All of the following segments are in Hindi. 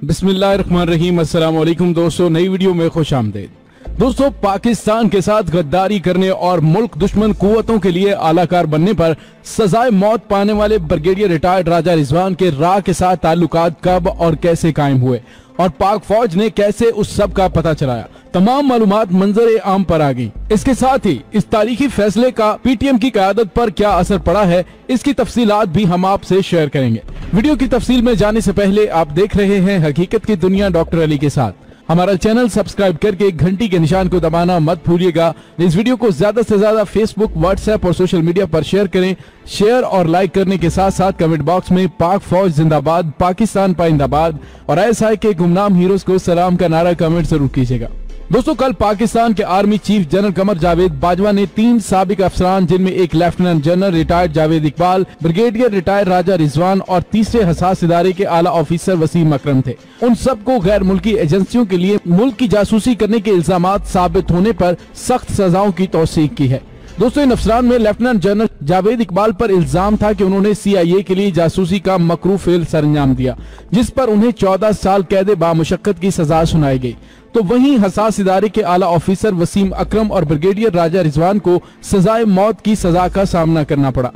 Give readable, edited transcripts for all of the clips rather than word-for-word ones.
बिस्मिल्लाहिर्रहमानिर्रहीम। अस्सलाम वालेकुम दोस्तों, नई वीडियो में खुश आमदीद। दोस्तों, पाकिस्तान के साथ गद्दारी करने और मुल्क दुश्मन कुव्वतों के लिए आलाकार बनने पर सजाए मौत पाने वाले ब्रिगेडियर रिटायर्ड राजा रिजवान के रा के साथ ताल्लुकात कब और कैसे कायम हुए और पाक फौज ने कैसे उस सब का पता चलाया, तमाम मालूमात मंजर आम पर आ गई। इसके साथ ही इस तारीखी फैसले का पीटीएम की क़यादत पर क्या असर पड़ा है, इसकी तफसीलात भी हम आपसे शेयर करेंगे। वीडियो की तफसील में जाने से पहले आप देख रहे हैं हकीकत की दुनिया डॉक्टर अली के साथ। हमारा चैनल सब्सक्राइब करके घंटी के निशान को दबाना मत भूलिएगा। इस वीडियो को ज्यादा से ज्यादा फेसबुक, व्हाट्सएप और सोशल मीडिया पर शेयर करें। शेयर और लाइक करने के साथ साथ कमेंट बॉक्स में पाक फौज जिंदाबाद, पाकिस्तान पाइंदाबाद और आईएसआई के गुमनाम हीरोज को सलाम का नारा कमेंट जरूर कीजिएगा। दोस्तों, कल पाकिस्तान के army chief general Qamar Javed Bajwa ने 3 साबिक अफसरान, जिनमें एक lieutenant general retired Javed Iqbal, brigadier retired Raja Rizwan और तीसरे हसास इदारे के आला ऑफिसर वसीम अकरम थे, उन सबको गैर मुल्की एजेंसियों के लिए मुल्क की जासूसी करने के इल्जामात साबित होने पर सख्त सजाओं की तौसीक की है। दोस्तों, इन अफसरान में लेफ्टिनेंट जनरल जावेद इकबाल पर इल्जाम था कि उन्होंने CIA के लिए जासूसी का मकरू फेल सरंजाम दिया, जिस पर उन्हें 14 साल कैद बामुशक्कत की सजा सुनाई गई। तो वहीं हसास इदारे के आला ऑफिसर वसीम अकरम और ब्रिगेडियर राजा रिजवान को सजाए मौत की सजा का सामना करना पड़ा।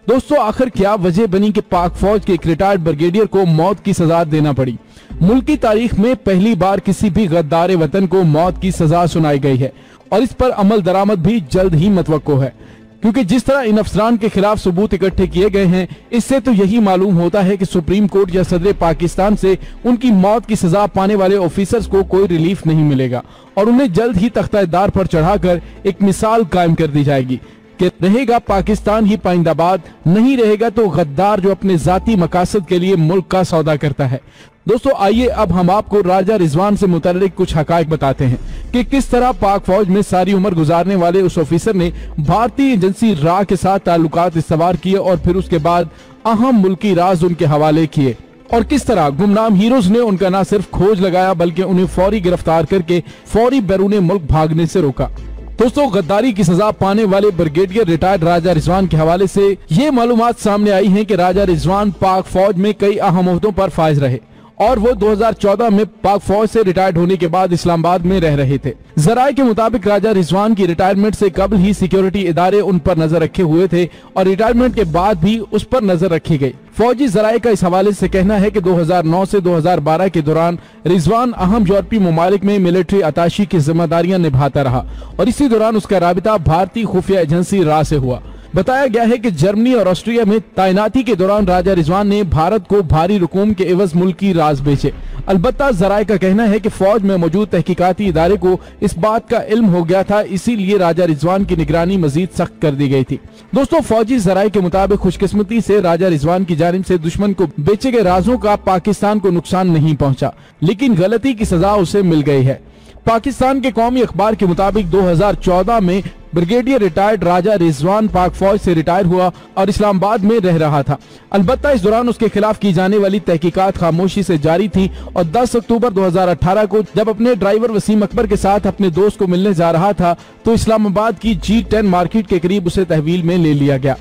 दोस्तों, आखिर क्या वजह बनी कि पाक फौज के एक रिटायर्ड ब्रिगेडियर को मौत की सजा देना पड़ी? मुल्क की तारीख में पहली बार किसी भी गद्दार वतन को मौत की सजा सुनाई गई है और इस पर अमल दरामद भी जल्द ही मतवक्को है, क्योंकि जिस तरह इन अफसरान के खिलाफ सबूत इकट्ठे किए गए हैं, इससे तो यही मालूम होता है कि सुप्रीम कोर्ट या सदर पाकिस्तान से उनकी मौत की सजा पाने वाले ऑफिसर्स को कोई रिलीफ नहीं मिलेगा और उन्हें जल्द ही तख्तादार पर चढ़ाकर एक मिसाल कायम कर दी जाएगी कि रहेगा पाकिस्तान ही पाइंदाबाद, नहीं रहेगा तो गद्दार जो अपने जाती मकासद के लिए मुल्क का सौदा करता है। दोस्तों, आइए अब हम आपको राजा रिजवान से मुताल्लिक कुछ हकायक बताते हैं कि किस तरह पाक फौज में सारी उम्र गुजारने वाले उस ऑफिसर ने भारतीय एजेंसी रा के साथ ताल्लुकात इस्तवार किए और फिर उसके बाद अहम मुल्की राज उनके हवाले किए और किस तरह गुमनाम हीरोज ने उनका न सिर्फ खोज लगाया बल्कि उन्हें फौरी गिरफ्तार करके फौरी बैरून मुल्क भागने से रोका। दोस्तों, गद्दारी की सजा पाने वाले ब्रिगेडियर रिटायर्ड राजा रिजवान के हवाले से ये मालूमात सामने आई हैं कि राजा रिजवान पाक फौज में कई अहम ओहदों पर फाइज रहे और वो 2014 में पाक फौज से रिटायर्ड होने के बाद इस्लामाबाद में रह रहे थे। जराये के मुताबिक राजा रिजवान की रिटायरमेंट से कबल ही सिक्योरिटी इदारे उन पर नजर रखे हुए थे और रिटायरमेंट के बाद भी उस पर नजर रखी गई। फौजी जराये का इस हवाले से कहना है कि 2009 से 2012 के दौरान रिजवान अहम यूरोपीय ममालिक में मिलिट्री अताशी की जिम्मेदारियां निभाता रहा और इसी दौरान उसका राबिता भारतीय खुफिया एजेंसी रा से हुआ। बताया गया है कि जर्मनी और ऑस्ट्रिया में तैनाती के दौरान राजा रिजवान ने भारत को भारी रकूम के एवज मुल्की राज बेचे। अलबत्ता जराये का कहना है कि फौज में मौजूद तहकीकाती इदारे को इस बात का इल्म हो गया था, इसीलिए राजा रिजवान की निगरानी मजीद सख्त कर दी गई थी। दोस्तों, फौजी जराये के मुताबिक खुशकिस्मती से राजा रिजवान की जानिब से दुश्मन को बेचे गए राजों का पाकिस्तान को नुकसान नहीं पहुंचा, लेकिन गलती की सजा उसे मिल गई है। पाकिस्तान के कौमी अखबार के मुताबिक 2014 में ब्रिगेडियर रिटायर्ड राजा रिजवान पाक फौज से रिटायर हुआ और इस्लामाबाद में रह रहा था। अलबत्ता इस दौरान उसके खिलाफ की जाने वाली तहकीकात खामोशी से जारी थी और 10 अक्टूबर 2018 को जब अपने ड्राइवर वसीम अकबर के साथ अपने दोस्त को मिलने जा रहा था तो इस्लामाबाद की G10 मार्केट के करीब उसे तहवील में ले लिया गया।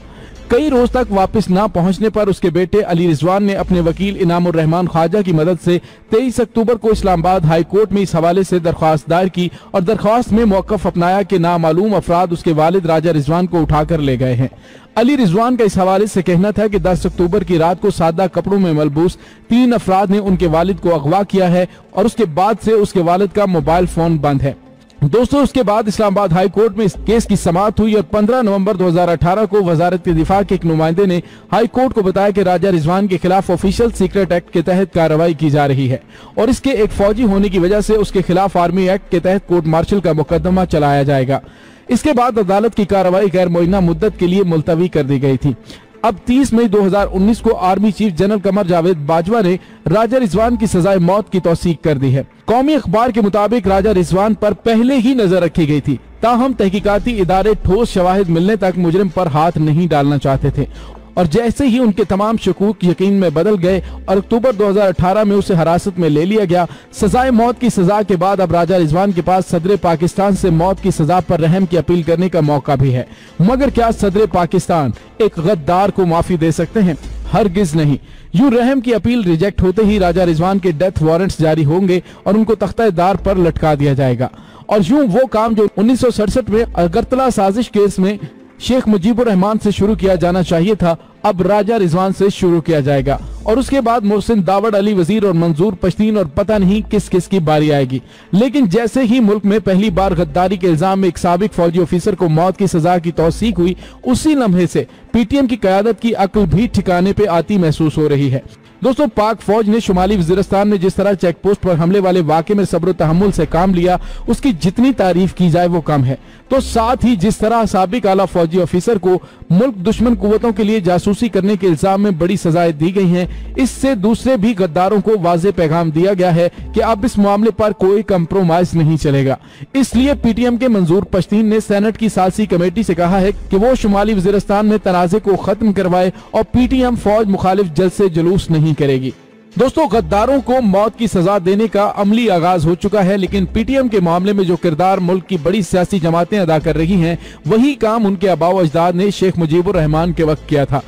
कई रोज तक वापस न पहुंचने पर उसके बेटे अली रिजवान ने अपने वकील इनामुर रहमान ख्वाजा की मदद से 23 अक्टूबर को इस्लामाबाद हाई कोर्ट में इस हवाले से दरख्वास्त दायर की और दरख्वास्त में मौकफ अपनाया कि नामालूम अफराद उसके वालिद राजा रिजवान को उठाकर ले गए हैं। अली रिजवान का इस हवाले से कहना था कि 10 अक्टूबर की रात को सादा कपड़ों में मलबूस 3 अफराद ने उनके वालिद को अगवा किया है और उसके बाद से उसके वालिद का मोबाइल फोन बंद है। दोस्तों, उसके बाद इस्लामाबाद हाई कोर्ट में इस केस की समाअत हुई और 15 नवंबर 2018 को वजारत दिफा के एक नुमाइंदे ने हाई कोर्ट को बताया कि राजा रिजवान के खिलाफ ऑफिशियल सीक्रेट एक्ट के तहत कार्रवाई की जा रही है और इसके एक फौजी होने की वजह से उसके खिलाफ आर्मी एक्ट के तहत कोर्ट मार्शल का मुकदमा चलाया जाएगा। इसके बाद अदालत की कार्रवाई गैर मुअय्यना मुद्दत के लिए मुलतवी कर दी गई थी। अब 30 मई 2019 को army chief general Qamar Javed Bajwa ने राजा रिजवान की सजाए मौत की तौसीक कर दी है। कौमी अखबार के मुताबिक राजा रिजवान पर पहले ही नजर रखी गई थी, ताहम तहकीकाती इदारे ठोस शवाहिद मिलने तक मुजरिम पर हाथ नहीं डालना चाहते थे और जैसे ही उनके तमाम शकूक यकीन में बदल गए और अक्टूबर 2018 में उसे हिरासत में ले लिया गया। सजाए मौत की सजा के बाद अब राजा रिजवान के पास सदर पाकिस्तान से मौत की सजा पर रहम की अपील करने का मौका भी है, मगर क्या सदर पाकिस्तान एक गद्दार को माफी दे सकते हैं? हरगिज नहीं। यूं रहम की अपील रिजेक्ट होते ही राजा रिजवान के डेथ वारंट्स जारी होंगे और उनको तख्ता-ए-दार पर लटका दिया जाएगा। और यूं वो काम जो 1967 में अगरतला साजिश केस में शेख मुजीबुर रहमान से शुरू किया जाना चाहिए था, अब राजा रिजवान से शुरू किया जाएगा। और उसके बाद मोहसिन दावड़ अली वजीर और मंजूर पश्तीन और पता नहीं किस किस की बारी आएगी। लेकिन जैसे ही मुल्क में पहली बार गद्दारी के इल्जाम में एक साबिक फौजी ऑफिसर को मौत की सजा की तौसीक हुई, उसी लम्हे से पीटीएम की क़यादत की अक्ल भी ठिकाने पे आती महसूस हो रही है। दोस्तों, पाक फौज ने शुमाली वजीरिस्तान में जिस तरह चेक पोस्ट पर हमले वाले वाक़े में सब्र तहम्मुल से काम लिया, उसकी जितनी तारीफ की जाए वो कम है। तो साथ ही जिस तरह साबिक आला फौजी ऑफिसर को मुल्क दुश्मन कुव्वतों के लिए जासूसी करने के इल्जाम में बड़ी सजाएं दी गई हैं, इससे दूसरे भी गद्दारों को वाज़ेह पैगाम दिया गया है कि अब इस मामले पर कोई कंप्रोमाइज नहीं चलेगा। इसलिए पीटीएम के मंजूर पश्तीन ने सेनेट की सालसी कमेटी से कहा है कि वो शुमाली वजीरिस्तान में तनाज़े को खत्म करवाए और पीटीएम फौज मुखालिफ जलसे जुलूस नहीं करेगी। दोस्तों, गद्दारों को मौत की सजा देने का अमली आगाज हो चुका है, लेकिन पीटीएम के मामले में जो किरदार मुल्क की बड़ी सियासी जमातें अदा कर रही हैं, वही काम उनके आबाओ अजदाद ने शेख मुजीबुर रहमान के वक्त किया था।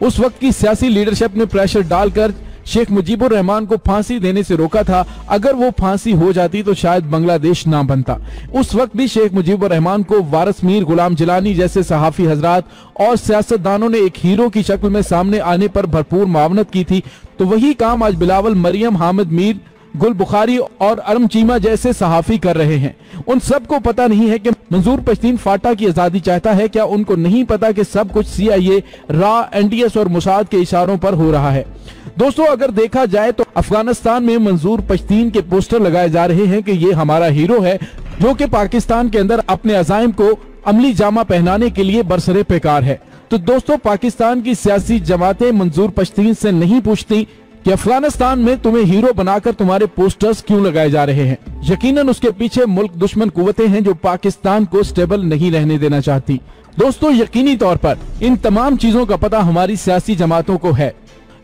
उस वक्त की सियासी लीडरशिप ने प्रेशर डालकर शेख मुजीबुर रहमान को फांसी देने से रोका था। अगर वो फांसी हो जाती तो शायद बांग्लादेश ना बनता। उस वक्त भी शेख मुजीबुर रहमान को वारिस मीर गुलाम जिलानी जैसे सहाफी हजरात और सियासतदानों ने एक हीरो की शक्ल में सामने आने पर भरपूर मावनत की थी। तो वही काम आज बिलावल मरियम, हामिद मीर, गुल बुखारी और अरम चीमा जैसे सहाफी कर रहे हैं। उन सबको पता नहीं है कि मंजूर पश्तीन फाटा की आजादी चाहता है। क्या उनको नहीं पता कि सब कुछ CIA, रा, NDS और मुसाद के इशारों पर हो रहा है? दोस्तों, अगर देखा जाए तो अफगानिस्तान में मंजूर पश्तीन के पोस्टर लगाए जा रहे हैं कि ये हमारा हीरो है, जो कि पाकिस्तान के अंदर अपने अज़ाइम को अमली जामा पहनाने के लिए बरसरे पेकार है। तो दोस्तों, पाकिस्तान की सियासी जमातें मंजूर पश्तीन से नहीं पूछती कि अफगानिस्तान में तुम्हें हीरो बनाकर तुम्हारे पोस्टर्स क्यों लगाए जा रहे हैं। यकीनन उसके पीछे मुल्क दुश्मन कुव्वतें हैं जो पाकिस्तान को स्टेबल नहीं रहने देना चाहती। दोस्तों, यकीनी तौर पर इन तमाम चीजों का पता हमारी सियासी जमातों को है,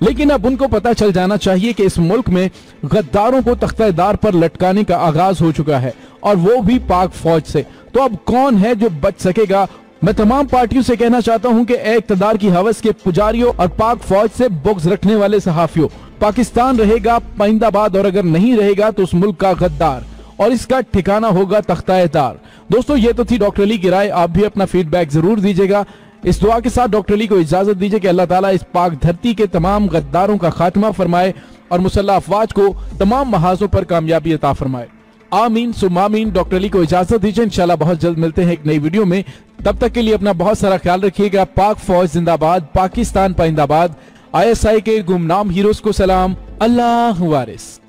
लेकिन अब उनको पता चल जाना चाहिए कि इस मुल्क में गद्दारों को तख्ता-ए-दार पर लटकाने का आगाज हो चुका है, और वो भी पाक फौज से। तो अब कौन है जो बच सकेगा? मैं तमाम पार्टियों से कहना चाहता हूं कि इक़्तिदार की हवस के पुजारियों और पाक फौज से बुग़्ज़ रखने वाले सहाफियों, पाकिस्तान रहेगा पाइंदाबाद, और अगर नहीं रहेगा तो उस मुल्क का गद्दार, और इसका ठिकाना होगा तख्ता-ए-दार। दोस्तों, ये तो थी डॉक्टर अली की राय। आप भी अपना फीडबैक जरूर दीजिएगा। इस दुआ के साथ डॉक्टर अली को इजाजत दीजिए कि अल्लाह ताला इस पाक धरती के तमाम गद्दारों का खात्मा फरमाए और मुसल्लह अफवाज को तमाम महाजों पर कामयाबी अता फरमाए। आमीन सुम्मा आमीन। डॉक्टर अली को इजाजत दीजिए। इंशाल्लाह बहुत जल्द मिलते हैं एक नई वीडियो में। तब तक के लिए अपना बहुत सारा ख्याल रखिएगा। पाक फौज जिंदाबाद, पाकिस्तान पाइंदाबाद। ISI के गुमनाम हीरोज को सलाम। अल्लाह वारिस।